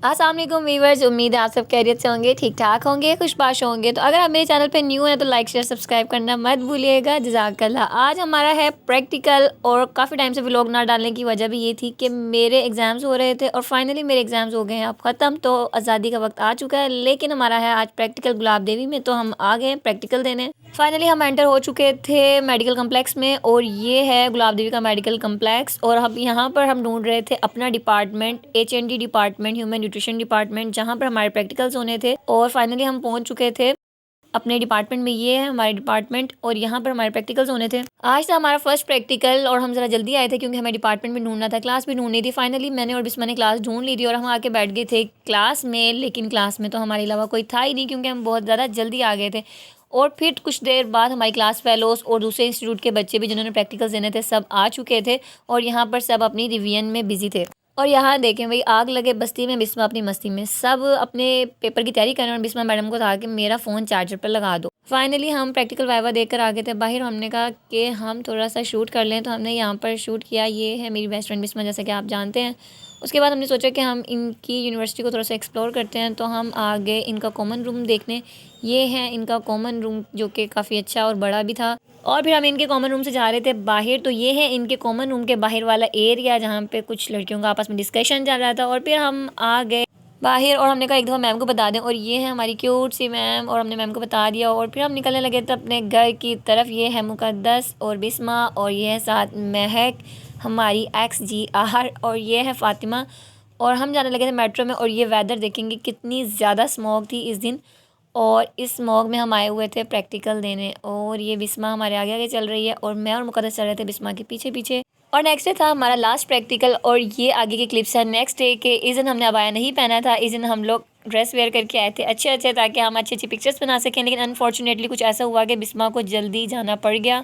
अस्सलाम वालेकुम वीवर्स, उम्मीद है आप सब खैरियत से होंगे, ठीक ठाक होंगे, खुशबाश होंगे। तो अगर आप मेरे चैनल पे न्यू हैं तो लाइक शेयर सब्सक्राइब करना मत भूलिएगा। जज़ाकल्लाह। आज हमारा है प्रैक्टिकल, और काफ़ी टाइम से व्लॉग ना डालने की वजह भी ये थी कि मेरे एग्ज़ाम्स हो रहे थे और फाइनली मेरे एग्ज़ाम्स हो गए हैं अब ख़त्म, तो आज़ादी का वक्त आ चुका है। लेकिन हमारा है आज प्रैक्टिकल गुलाब देवी में, तो हम आ गए प्रैक्टिकल देने। फाइनली हम एंटर हो चुके थे मेडिकल कम्प्लेक्स में, और ये है गुलाब देवी का मेडिकल कम्प्लेक्स। और हम यहाँ पर हम ढूंढ रहे थे अपना department, HND department, human nutrition department, जहाँ पर हमारे प्रैक्टिकल्स होने थे। और फाइनली हम पहुँच चुके थे अपने डिपार्टमेंट में। ये है हमारे डिपार्टमेंट और यहाँ पर हमारे प्रैक्टिकल्स होने थे। आज था हमारा फर्स्ट प्रैक्टिकल और हम ज़रा जल्दी आए थे क्योंकि हमें डिपार्टमेंट भी ढूंढना था, क्लास भी ढूंढनी थी। फाइनली मैंने और बिस्मा ने क्लास ढूंढ ली थी और हम आके बैठ गए थे क्लास में। लेकिन क्लास में तो हमारे अलावा कोई था ही नहीं क्योंकि हम बहुत ज़्यादा जल्दी आ गए थे। और फिर कुछ देर बाद हमारी क्लास फेलोज़ और दूसरे इंस्टीट्यूट के बच्चे भी जिन्होंने प्रैक्टिकल्स देने थे सब आ चुके थे, और यहाँ पर सब अपनी रिवीजन में बिजी थे। और यहाँ देखें भाई, आग लगे बस्ती में, बिस्मा अपनी मस्ती में, सब अपने पेपर की तैयारी कर रहे हैं। और बिस्मा मैडम को था कि मेरा फ़ोन चार्जर पर लगा दो। फाइनली हम प्रैक्टिकल वाइवा देकर आ गए थे बाहर। हमने कहा कि हम थोड़ा सा शूट कर लें, तो हमने यहाँ पर शूट किया। ये है मेरी बेस्ट फ्रेंड बिस्मा, जैसा कि आप जानते हैं। उसके बाद हमने सोचा कि हम इनकी यूनिवर्सिटी को थोड़ा सा एक्सप्लोर करते हैं, तो हम आ गए इनका कॉमन रूम देखने। ये है इनका कॉमन रूम जो कि काफ़ी अच्छा और बड़ा भी था। और फिर हम इनके कॉमन रूम से जा रहे थे बाहर, तो ये है इनके कॉमन रूम के बाहर वाला एरिया जहाँ पे कुछ लड़कियों का आपस में डिस्कशन चल रहा था। और फिर हम आ गए बाहर और हमने कहा एक दफ़ा मैम को बता दें। और ये है हमारी क्यूट सी मैम, और हमने मैम को बता दिया। और फिर हम निकलने लगे थे अपने घर की तरफ। ये है मुक़द्दस और बिस्मा, और ये है साथ महक हमारी XGR, और ये है फ़ातिमा। और हम जाने लगे थे मेट्रो में। और ये वेदर देखेंगे कितनी ज़्यादा स्मॉग थी इस दिन, और इस स्मॉग में हम आए हुए थे प्रैक्टिकल देने। और ये बिस्मा हमारे आगे आगे चल रही है और मैं और मुक़द्दस चल रहे थे बिस्मा के पीछे पीछे। और नेक्स्ट डे था हमारा लास्ट प्रैक्टिकल, और ये आगे की क्लिप्स है नेक्स्ट डे के। इस दिन हमने अबाया नहीं पहना था, इस दिन हम लोग ड्रेस वेयर करके आए थे अच्छे अच्छे, ताकि हम अच्छी अच्छी पिक्चर्स बना सकें। लेकिन अनफॉर्चुनेटली कुछ ऐसा हुआ कि बिस्मा को जल्दी जाना पड़ गया।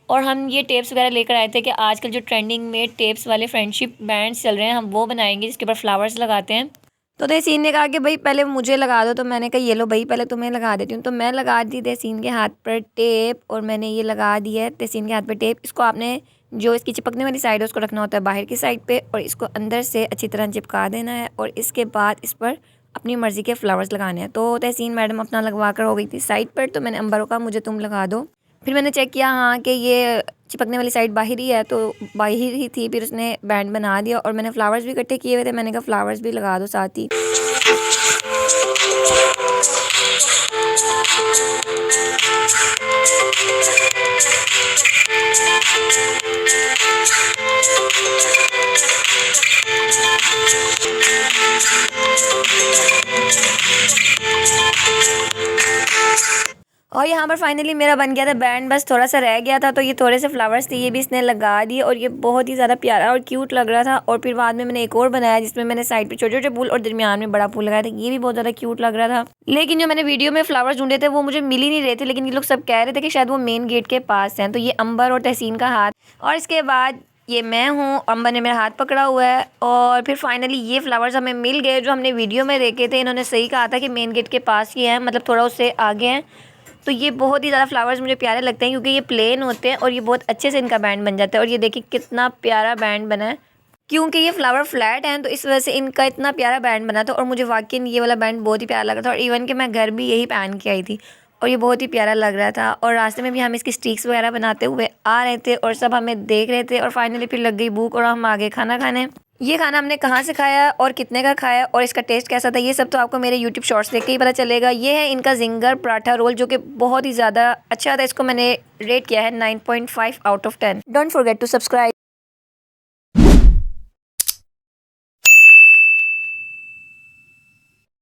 और हम ये टेप्स वगैरह लेकर आए थे कि आजकल जो ट्रेंडिंग में टेप्स वाले फ्रेंडशिप बैंड्स चल रहे हैं, हम वो बनाएंगे जिसके ऊपर फ्लावर्स लगाते हैं। तो तहसीन ने कहा कि भाई पहले मुझे लगा दो, तो मैंने कहा ये लो भाई पहले तुम्हें लगा देती हूँ। तो मैं लगा दी तहसीन के हाथ पर टेप, और मैंने ये लगा दी है तहसीन के हाथ पर टेप। इसको आपने जो इसकी चिपकने वाली साइड है उसको रखना होता है बाहर की साइड पे, और इसको अंदर से अच्छी तरह चिपका देना है। और इसके बाद इस पर अपनी मर्ज़ी के फ्लावर्स लगाने हैं। तो तहसीन मैडम अपना लगवा कर हो गई थी साइड पर, तो मैंने अंबर को कहा मुझे तुम लगा दो। फिर मैंने चेक किया हाँ कि ये चिपकने वाली साइड बाहर ही है, तो बाहर ही थी। फिर उसने बैंड बना दिया, और मैंने फ्लावर्स भी इकट्ठे किए हुए थे। मैंने कहा फ्लावर्स भी लगा दो साथ ही। और यहाँ पर फाइनली मेरा बन गया था बैंड, बस थोड़ा सा रह गया था। तो ये थोड़े से फ्लावर्स थे, ये भी इसने लगा दिए, और ये बहुत ही ज़्यादा प्यारा और क्यूट लग रहा था। और फिर बाद में मैंने एक और बनाया जिसमें मैंने साइड पे छोटे छोटे फूल और दरमियान में बड़ा फूल लगाया था। ये भी बहुत ज़्यादा क्यूट लग रहा था। लेकिन जो मैंने वीडियो में फ्लावर्स ढूंढे थे वो मुझे मिल ही नहीं रहे थे। लेकिन ये लोग सब कह रहे थे कि शायद वो मेन गेट के पास हैं। तो ये अंबर और तहसीन का हाथ, और इसके बाद ये मैं हूँ, अंबर ने मेरा हाथ पकड़ा हुआ है। और फिर फाइनली ये फ्लावर्स हमें मिल गए जो हमने वीडियो में देखे थे। इन्होंने सही कहा था कि मेन गेट के पास ही है, मतलब थोड़ा उससे आगे हैं। तो ये बहुत ही ज़्यादा फ्लावर्स मुझे प्यारे लगते हैं क्योंकि ये प्लेन होते हैं और ये बहुत अच्छे से इनका बैंड बन जाता है। और ये देखिए कितना प्यारा बैंड बना है, क्योंकि ये फ्लावर फ्लैट हैं तो इस वजह से इनका इतना प्यारा बैंड बना था। और मुझे वाकई ये वाला बैंड बहुत ही प्यारा लगा था, और इवन कि मैं घर भी यही पहन के आई थी और ये बहुत ही प्यारा लग रहा था। और रास्ते में भी हम इसकी स्टिक्स वगैरह बनाते हुए आ रहे थे और सब हमें देख रहे थे। और फाइनली फिर लग गई भूख और हम आ गए खाना खाने। ये खाना हमने कहाँ से खाया और कितने का खाया और इसका टेस्ट कैसा था, ये सब तो आपको मेरे यूट्यूब शॉर्ट्स देख के ही पता चलेगा। ये है इनका जिंगर पराठा रोल जो कि बहुत ही ज़्यादा अच्छा था। इसको मैंने रेट किया है 9.5 out of 10। Don't forget to subscribe.